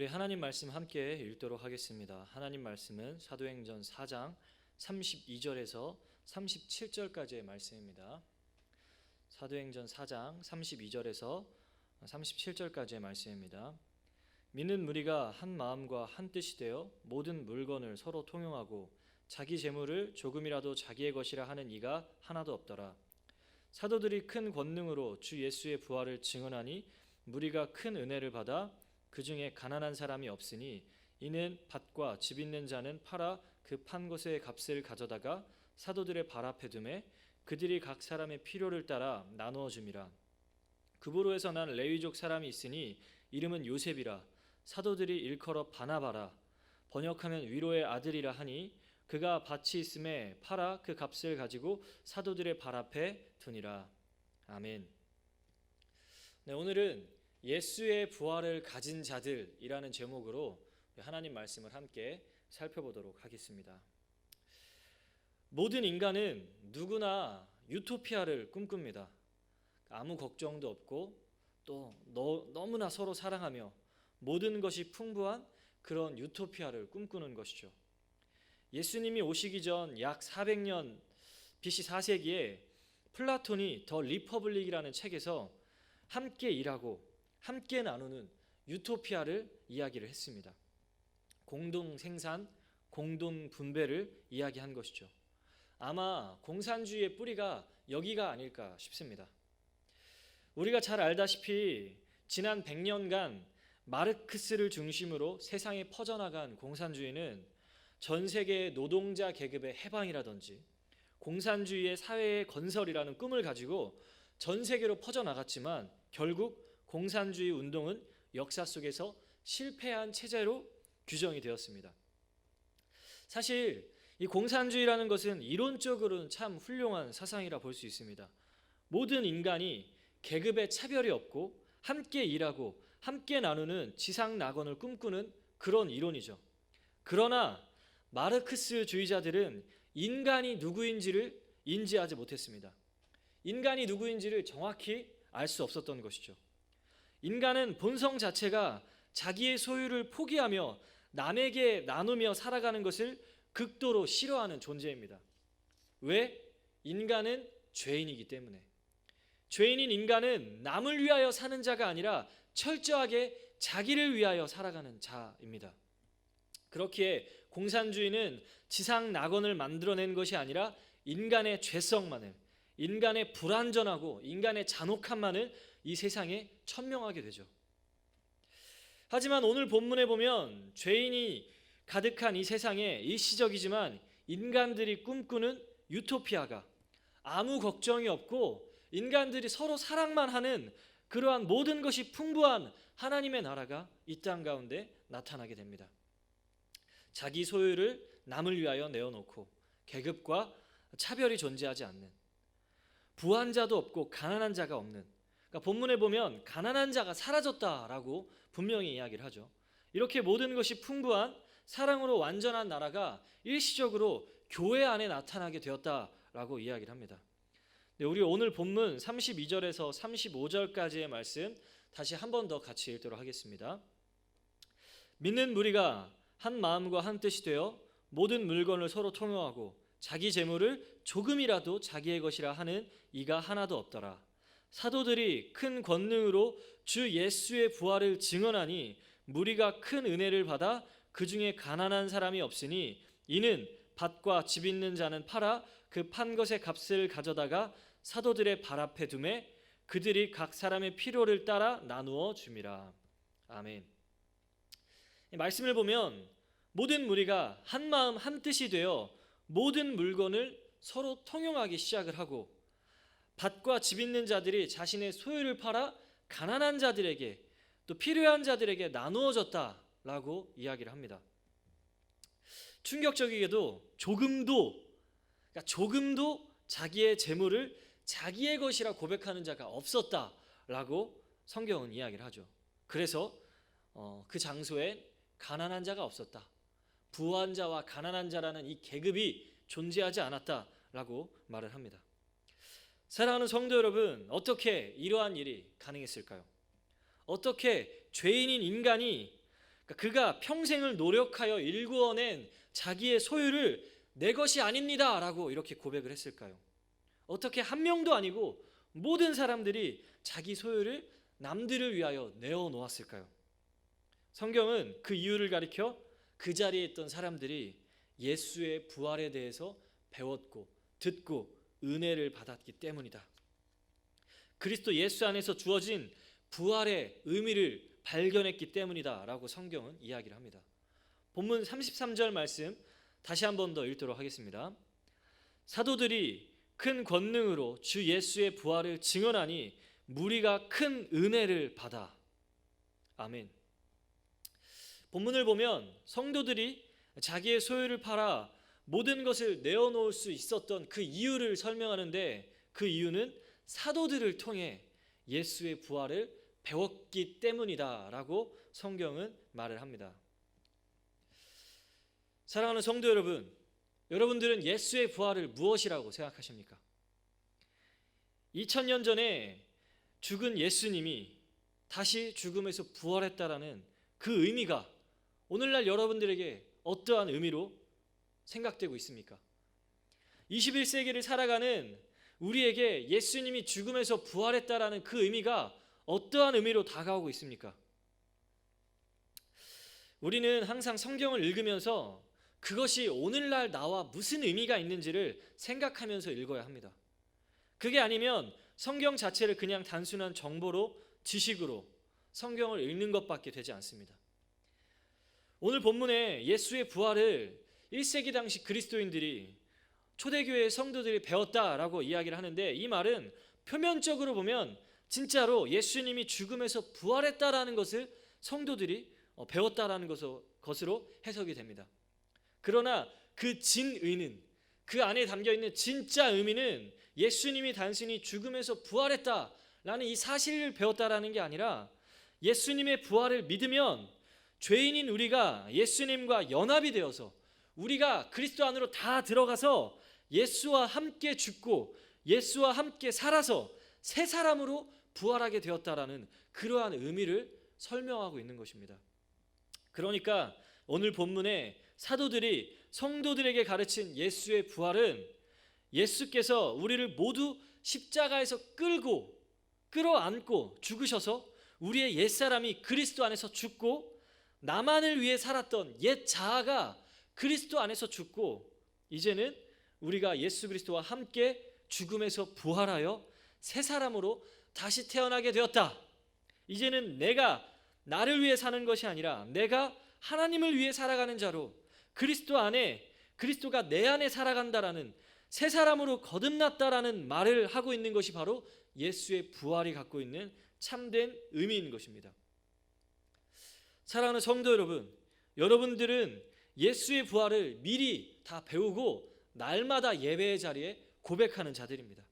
우리 하나님 말씀 함께 읽도록 하겠습니다. 하나님 말씀은 사도행전 4장 32절에서 37절까지의 말씀입니다. 사도행전 4장 32절에서 37절까지의 말씀입니다. 믿는 무리가 한 마음과 한 뜻이 되어 모든 물건을 서로 통용하고 자기 재물을 조금이라도 자기의 것이라 하는 이가 하나도 없더라. 사도들이 큰 권능으로 주 예수의 부활을 증언하니 무리가 큰 은혜를 받아 그 중에 가난한 사람이 없으니 이는 밭과 집 있는 자는 팔아 그 판 것의 값을 가져다가 사도들의 발 앞에 두매 그들이 각 사람의 필요를 따라 나누어 줌이라. 그부로에서 난 레위족 사람이 있으니 이름은 요셉이라. 사도들이 일컬어 바나바라. 번역하면 위로의 아들이라 하니 그가 밭이 있음에 팔아 그 값을 가지고 사도들의 발 앞에 두니라. 아멘. 네, 오늘은 예수의 부활을 가진 자들이라는 제목으로 하나님 말씀을 함께 살펴보도록 하겠습니다. 모든 인간은 누구나 유토피아를 꿈꿉니다. 아무 걱정도 없고 또 너무나 서로 사랑하며 모든 것이 풍부한 그런 유토피아를 꿈꾸는 것이죠. 예수님이 오시기 전 약 400년 BC 4세기에 플라톤이 더 리퍼블릭이라는 책에서 함께 일하고 함께 나누는 유토피아를 이야기를 했습니다. 공동 생산, 공동 분배를 이야기한 것이죠. 아마 공산주의의 뿌리가 여기가 아닐까 싶습니다. 우리가 잘 알다시피 지난 100년간 마르크스를 중심으로 세상에 퍼져나간 공산주의는 전 세계의 노동자 계급의 해방이라든지 공산주의의 사회의 건설이라는 꿈을 가지고 전 세계로 퍼져나갔지만 결국 공산주의 운동은 역사 속에서 실패한 체제로 규정이 되었습니다. 사실 이 공산주의라는 것은 이론적으로는 참 훌륭한 사상이라 볼 수 있습니다. 모든 인간이 계급의 차별이 없고 함께 일하고 함께 나누는 지상 낙원을 꿈꾸는 그런 이론이죠. 그러나 마르크스주의자들은 인간이 누구인지를 인지하지 못했습니다. 인간이 누구인지를 정확히 알 수 없었던 것이죠. 인간은 본성 자체가 자기의 소유를 포기하며 남에게 나누며 살아가는 것을 극도로 싫어하는 존재입니다. 왜? 인간은 죄인이기 때문에. 죄인인 인간은 남을 위하여 사는 자가 아니라 철저하게 자기를 위하여 살아가는 자입니다. 그렇기에 공산주의는 지상 낙원을 만들어낸 것이 아니라 인간의 죄성만을, 인간의 불완전하고 인간의 잔혹함만을 이 세상에 천명하게 되죠. 하지만 오늘 본문에 보면 죄인이 가득한 이 세상에 일시적이지만 인간들이 꿈꾸는 유토피아가 아무 걱정이 없고 인간들이 서로 사랑만 하는 그러한 모든 것이 풍부한 하나님의 나라가 이 땅 가운데 나타나게 됩니다. 자기 소유를 남을 위하여 내어놓고 계급과 차별이 존재하지 않는, 부한 자도 없고 가난한 자가 없는, 그러니까 본문에 보면 가난한 자가 사라졌다라고 분명히 이야기를 하죠. 이렇게 모든 것이 풍부한 사랑으로 완전한 나라가 일시적으로 교회 안에 나타나게 되었다라고 이야기를 합니다. 네, 우리 오늘 본문 32절에서 35절까지의 말씀 다시 한 번 더 같이 읽도록 하겠습니다. 믿는 무리가 한 마음과 한 뜻이 되어 모든 물건을 서로 통용하고 자기 재물을 조금이라도 자기의 것이라 하는 이가 하나도 없더라. 사도들이 큰 권능으로 주 예수의 부활을 증언하니 무리가 큰 은혜를 받아 그 중에 가난한 사람이 없으니 이는 밭과 집 있는 자는 팔아 그 판 것의 값을 가져다가 사도들의 발 앞에 두매 그들이 각 사람의 필요를 따라 나누어 줌이라. 아멘. 이 말씀을 보면 모든 무리가 한 마음 한 뜻이 되어 모든 물건을 서로 통용하기 시작을 하고 밭과 집 있는 자들이 자신의 소유를 팔아 가난한 자들에게 또 필요한 자들에게 나누어졌다라고 이야기를 합니다. 충격적이게도 조금도 자기의 재물을 자기의 것이라 고백하는 자가 없었다라고 성경은 이야기를 하죠. 그래서 그 장소에 가난한 자가 없었다. 부한 자와 가난한 자라는 이 계급이 존재하지 않았다라고 말을 합니다. 사랑하는 성도 여러분, 어떻게 이러한 일이 가능했을까요? 어떻게 죄인인 인간이 그가 평생을 노력하여 일구어낸 자기의 소유를 내 것이 아닙니다 라고 이렇게 고백을 했을까요? 어떻게 한 명도 아니고 모든 사람들이 자기 소유를 남들을 위하여 내어놓았을까요? 성경은 그 이유를 가리켜 그 자리에 있던 사람들이 예수의 부활에 대해서 배웠고 듣고 은혜를 받았기 때문이다. 그리스도 예수 안에서 주어진 부활의 의미를 발견했기 때문이다 라고 성경은 이야기를 합니다. 본문 33절 말씀 다시 한 번 더 읽도록 하겠습니다. 사도들이 큰 권능으로 주 예수의 부활을 증언하니 무리가 큰 은혜를 받아. 아멘. 본문을 보면 성도들이 자기의 소유를 팔아 모든 것을 내어놓을 수 있었던 그 이유를 설명하는데, 그 이유는 사도들을 통해 예수의 부활을 배웠기 때문이다 라고 성경은 말을 합니다. 사랑하는 성도 여러분, 여러분들은 예수의 부활을 무엇이라고 생각하십니까? 2000년 전에 죽은 예수님이 다시 죽음에서 부활했다라는 그 의미가 오늘날 여러분들에게 어떠한 의미로 생각되고 있습니까? 21세기를 살아가는 우리에게 예수님이 죽음에서 부활했다라는 그 의미가 어떠한 의미로 다가오고 있습니까? 우리는 항상 성경을 읽으면서 그것이 오늘날 나와 무슨 의미가 있는지를 생각하면서 읽어야 합니다. 그게 아니면 성경 자체를 그냥 단순한 정보로, 지식으로 성경을 읽는 것밖에 되지 않습니다. 오늘 본문에 예수의 부활을 1세기 당시 그리스도인들이, 초대교회 성도들이 배웠다라고 이야기를 하는데, 이 말은 표면적으로 보면 진짜로 예수님이 죽음에서 부활했다라는 것을 성도들이 배웠다라는 것으로 해석이 됩니다. 그러나 그 진의는, 그 안에 담겨있는 진짜 의미는 예수님이 단순히 죽음에서 부활했다라는 이 사실을 배웠다라는 게 아니라, 예수님의 부활을 믿으면 죄인인 우리가 예수님과 연합이 되어서 우리가 그리스도 안으로 다 들어가서 예수와 함께 죽고 예수와 함께 살아서 새 사람으로 부활하게 되었다라는 그러한 의미를 설명하고 있는 것입니다. 그러니까 오늘 본문에 사도들이 성도들에게 가르친 예수의 부활은 예수께서 우리를 모두 십자가에서 끌어안고 죽으셔서 우리의 옛사람이 그리스도 안에서 죽고, 나만을 위해 살았던 옛 자아가 그리스도 안에서 죽고, 이제는 우리가 예수 그리스도와 함께 죽음에서 부활하여 새 사람으로 다시 태어나게 되었다. 이제는 내가 나를 위해 사는 것이 아니라 내가 하나님을 위해 살아가는 자로, 그리스도 안에, 그리스도가 내 안에 살아간다라는, 새 사람으로 거듭났다라는 말을 하고 있는 것이 바로 예수의 부활이 갖고 있는 참된 의미인 것입니다. 사랑하는 성도 여러분, 여러분들은 예수의 부활을 미리 다 배우고 날마다 예배의 자리에 고백하는 자들입니다.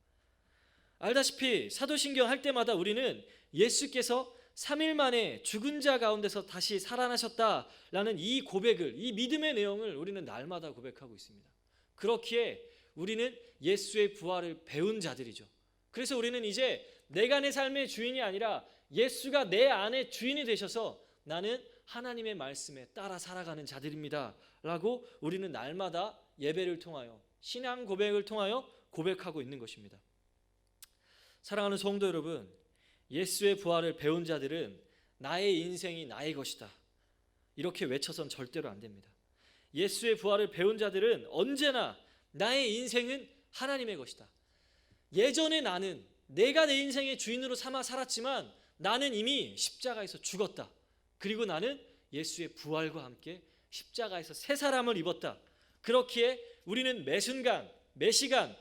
알다시피 사도신경 할 때마다 우리는 예수께서 3일 만에 죽은 자 가운데서 다시 살아나셨다라는 이 고백을, 이 믿음의 내용을 우리는 날마다 고백하고 있습니다. 그렇기에 우리는 예수의 부활을 배운 자들이죠. 그래서 우리는 이제 내가 내 삶의 주인이 아니라 예수가 내 안에 주인이 되셔서 나는 하나님의 말씀에 따라 살아가는 자들입니다 라고 우리는 날마다 예배를 통하여, 신앙 고백을 통하여 고백하고 있는 것입니다. 사랑하는 성도 여러분, 예수의 부활을 배운 자들은 나의 인생이 나의 것이다 이렇게 외쳐선 절대로 안 됩니다. 예수의 부활을 배운 자들은 언제나 나의 인생은 하나님의 것이다. 예전에 나는 내가 내 인생의 주인으로 삼아 살았지만 나는 이미 십자가에서 죽었다. 그리고 나는 예수의 부활과 함께 십자가에서 새 사람을 입었다. 그렇기에 우리는 매 순간, 매 시간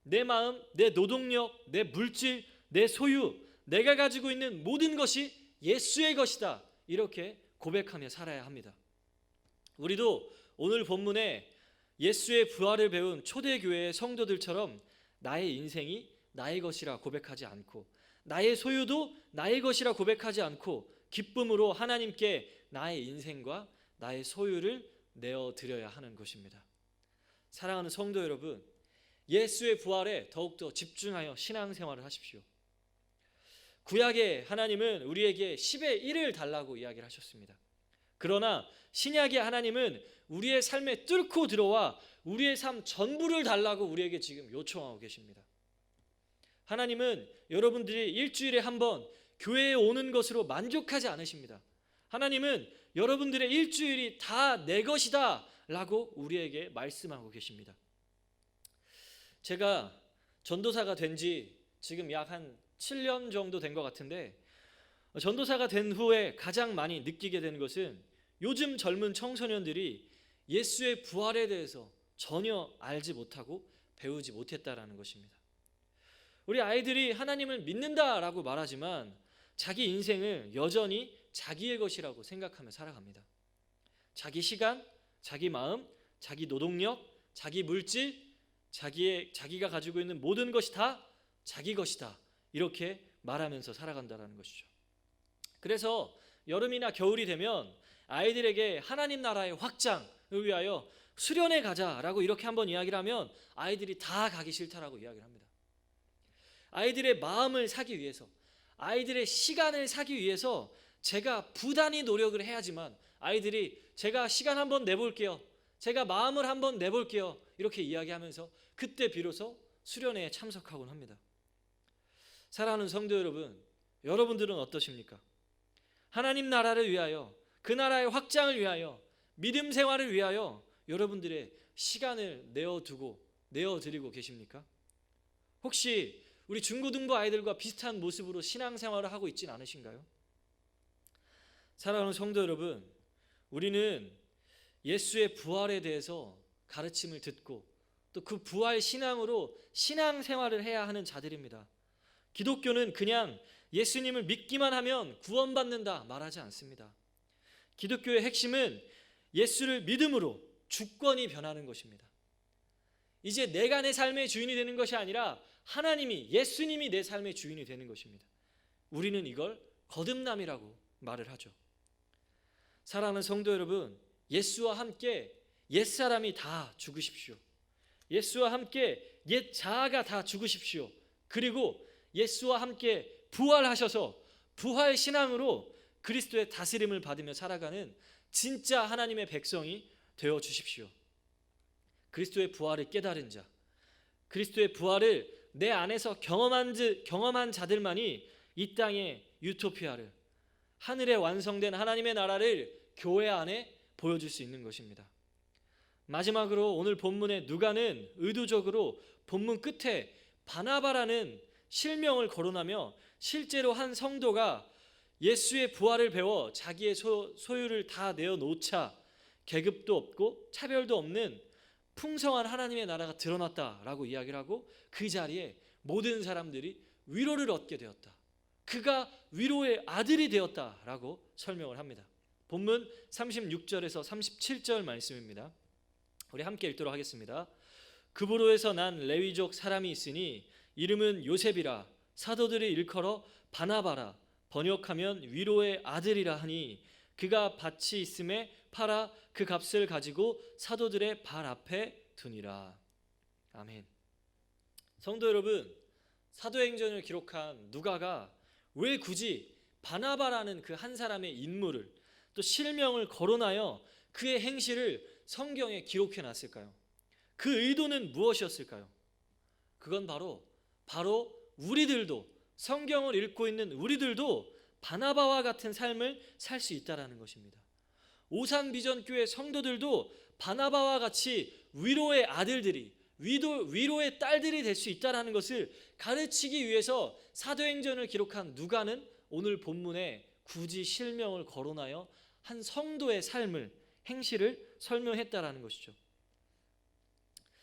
내 마음, 내 노동력, 내 물질, 내 소유, 내가 가지고 있는 모든 것이 예수의 것이다. 이렇게 고백하며 살아야 합니다. 우리도 오늘 본문에 예수의 부활을 배운 초대교회의 성도들처럼 나의 인생이 나의 것이라 고백하지 않고, 나의 소유도 나의 것이라 고백하지 않고, 기쁨으로 하나님께 나의 인생과 나의 소유를 내어드려야 하는 것입니다. 사랑하는 성도 여러분, 예수의 부활에 더욱더 집중하여 신앙생활을 하십시오. 구약의 하나님은 우리에게 10의 1을 달라고 이야기를 하셨습니다. 그러나 신약의 하나님은 우리의 삶에 뚫고 들어와 우리의 삶 전부를 달라고 우리에게 지금 요청하고 계십니다. 하나님은 여러분들이 일주일에 한 번 교회에 오는 것으로 만족하지 않으십니다. 하나님은 여러분들의 일주일이 다 내 것이다 라고 우리에게 말씀하고 계십니다. 제가 전도사가 된 지 지금 약 한 7년 정도 된 것 같은데, 전도사가 된 후에 가장 많이 느끼게 되는 것은 요즘 젊은 청소년들이 예수의 부활에 대해서 전혀 알지 못하고 배우지 못했다라는 것입니다. 우리 아이들이 하나님을 믿는다라고 말하지만 자기 인생을 여전히 자기의 것이라고 생각하며 살아갑니다. 자기 시간, 자기 마음, 자기 노동력, 자기 물질, 자기가 가지고 있는 모든 것이 다 자기 것이다, 이렇게 말하면서 살아간다는 것이죠. 그래서 여름이나 겨울이 되면 아이들에게 하나님 나라의 확장을 위하여 수련회 가자라고 이렇게 한번 이야기를 하면 아이들이 다 가기 싫다라고 이야기를 합니다. 아이들의 마음을 사기 위해서, 아이들의 시간을 사기 위해서 제가 부단히 노력을 해야지만 아이들이 제가 시간 한번 내볼게요, 제가 마음을 한번 내볼게요, 이렇게 이야기하면서 그때 비로소 수련회에 참석하곤 합니다. 사랑하는 성도 여러분, 여러분들은 어떠십니까? 하나님 나라를 위하여, 그 나라의 확장을 위하여, 믿음 생활을 위하여 여러분들의 시간을 내어드리고 계십니까? 혹시 우리 중고등부 아이들과 비슷한 모습으로 신앙생활을 하고 있진 않으신가요? 사랑하는 성도 여러분, 우리는 예수의 부활에 대해서 가르침을 듣고 또 그 부활 신앙으로 신앙생활을 해야 하는 자들입니다. 기독교는 그냥 예수님을 믿기만 하면 구원받는다 말하지 않습니다. 기독교의 핵심은 예수를 믿음으로 주권이 변하는 것입니다. 이제 내가 내 삶의 주인이 되는 것이 아니라 하나님이, 예수님이 내 삶의 주인이 되는 것입니다. 우리는 이걸 거듭남이라고 말을 하죠. 사랑하는 성도 여러분, 예수와 함께 옛사람이 다 죽으십시오. 예수와 함께 옛 자아가 다 죽으십시오. 그리고 예수와 함께 부활하셔서 부활 신앙으로 그리스도의 다스림을 받으며 살아가는 진짜 하나님의 백성이 되어 주십시오. 그리스도의 부활을 깨달은 자, 그리스도의 부활을 내 안에서 경험한 자들만이 이 땅의 유토피아를, 하늘에 완성된 하나님의 나라를 교회 안에 보여줄 수 있는 것입니다. 마지막으로 오늘 본문의 누가는 의도적으로 본문 끝에 바나바라는 실명을 거론하며 실제로 한 성도가 예수의 부활을 배워 자기의 소유를 다 내어놓자 계급도 없고 차별도 없는 풍성한 하나님의 나라가 드러났다라고 이야기를 하고 그 자리에 모든 사람들이 위로를 얻게 되었다. 그가 위로의 아들이 되었다라고 설명을 합니다. 본문 36절에서 37절 말씀입니다. 우리 함께 읽도록 하겠습니다. 그브로에서 난 레위족 사람이 있으니 이름은 요셉이라, 사도들이 일컬어 바나바라, 번역하면 위로의 아들이라 하니 그가 밭이 있음에 팔아 그 값을 가지고 사도들의 발 앞에 두니라. 아멘. 성도 여러분, 사도행전을 기록한 누가가 왜 굳이 바나바라는 그 한 사람의 인물을, 또 실명을 거론하여 그의 행실을 성경에 기록해 놨을까요? 그 의도는 무엇이었을까요? 그건 바로 우리들도, 성경을 읽고 있는 우리들도 바나바와 같은 삶을 살 수 있다라는 것입니다. 오산비전교회 성도들도 바나바와 같이 위로의 아들들이, 위로의 딸들이 될 수 있다라는 것을 가르치기 위해서 사도행전을 기록한 누가는 오늘 본문에 굳이 실명을 거론하여 한 성도의 삶을, 행실을 설명했다라는 것이죠.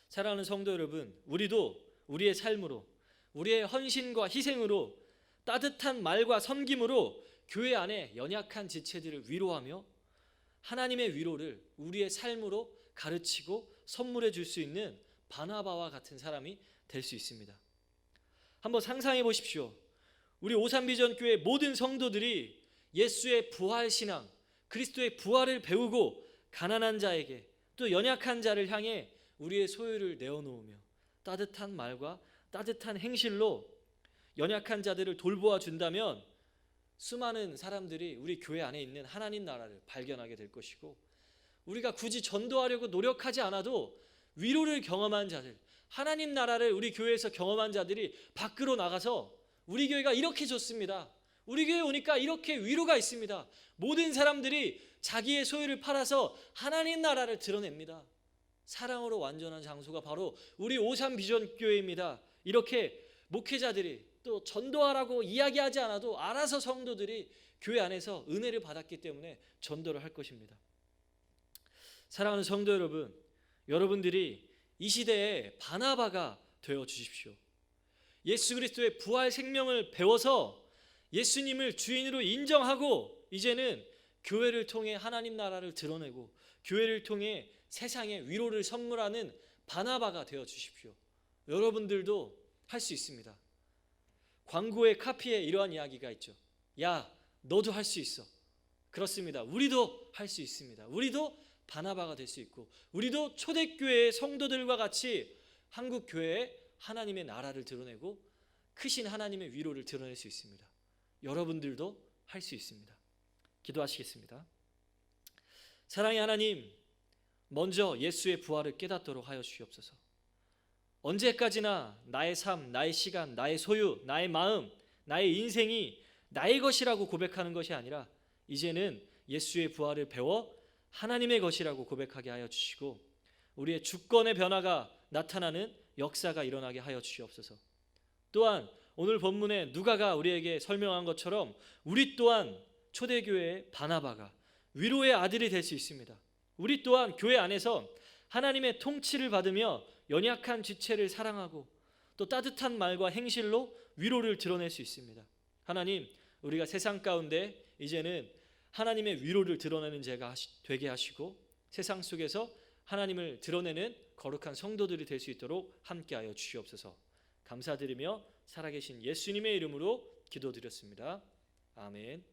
사랑하는 성도 여러분, 우리도 우리의 삶으로, 우리의 헌신과 희생으로, 따뜻한 말과 섬김으로 교회 안에 연약한 지체들을 위로하며 하나님의 위로를 우리의 삶으로 가르치고 선물해 줄 수 있는 바나바와 같은 사람이 될 수 있습니다. 한번 상상해 보십시오. 우리 오산비전교회 모든 성도들이 예수의 부활 신앙, 그리스도의 부활을 배우고 가난한 자에게, 또 연약한 자를 향해 우리의 소유를 내어놓으며 따뜻한 말과 따뜻한 행실로 연약한 자들을 돌보아 준다면 수많은 사람들이 우리 교회 안에 있는 하나님 나라를 발견하게 될 것이고, 우리가 굳이 전도하려고 노력하지 않아도 위로를 경험한 자들, 하나님 나라를 우리 교회에서 경험한 자들이 밖으로 나가서 우리 교회가 이렇게 좋습니다, 우리 교회 오니까 이렇게 위로가 있습니다, 모든 사람들이 자기의 소유를 팔아서 하나님 나라를 드러냅니다. 사랑으로 완전한 장소가 바로 우리 오산 비전 교회입니다. 이렇게 목회자들이 또 전도하라고 이야기하지 않아도 알아서 성도들이 교회 안에서 은혜를 받았기 때문에 전도를 할 것입니다. 사랑하는 성도 여러분, 여러분들이 이 시대에 바나바가 되어 주십시오. 예수 그리스도의 부활 생명을 배워서 예수님을 주인으로 인정하고 이제는 교회를 통해 하나님 나라를 드러내고 교회를 통해 세상에 위로를 선물하는 바나바가 되어 주십시오. 여러분들도 할 수 있습니다. 광고의 카피에 이러한 이야기가 있죠. 야, 너도 할 수 있어. 그렇습니다. 우리도 할 수 있습니다. 우리도 바나바가 될 수 있고, 우리도 초대교회의 성도들과 같이 한국교회에 하나님의 나라를 드러내고 크신 하나님의 위로를 드러낼 수 있습니다. 여러분들도 할 수 있습니다. 기도하시겠습니다. 사랑의 하나님, 먼저 예수의 부활을 깨닫도록 하여 주시옵소서. 언제까지나 나의 삶, 나의 시간, 나의 소유, 나의 마음, 나의 인생이 나의 것이라고 고백하는 것이 아니라 이제는 예수의 부활을 배워 하나님의 것이라고 고백하게 하여 주시고, 우리의 주권의 변화가 나타나는 역사가 일어나게 하여 주시옵소서. 또한 오늘 본문에 누가가 우리에게 설명한 것처럼 우리 또한 초대교회의 바나바가 위로의 아들이 될 수 있습니다. 우리 또한 교회 안에서 하나님의 통치를 받으며 연약한 지체를 사랑하고 또 따뜻한 말과 행실로 위로를 드러낼 수 있습니다. 하나님, 우리가 세상 가운데 이제는 하나님의 위로를 드러내는 자가 되게 하시고 세상 속에서 하나님을 드러내는 거룩한 성도들이 될 수 있도록 함께하여 주시옵소서. 감사드리며 살아계신 예수님의 이름으로 기도드렸습니다. 아멘.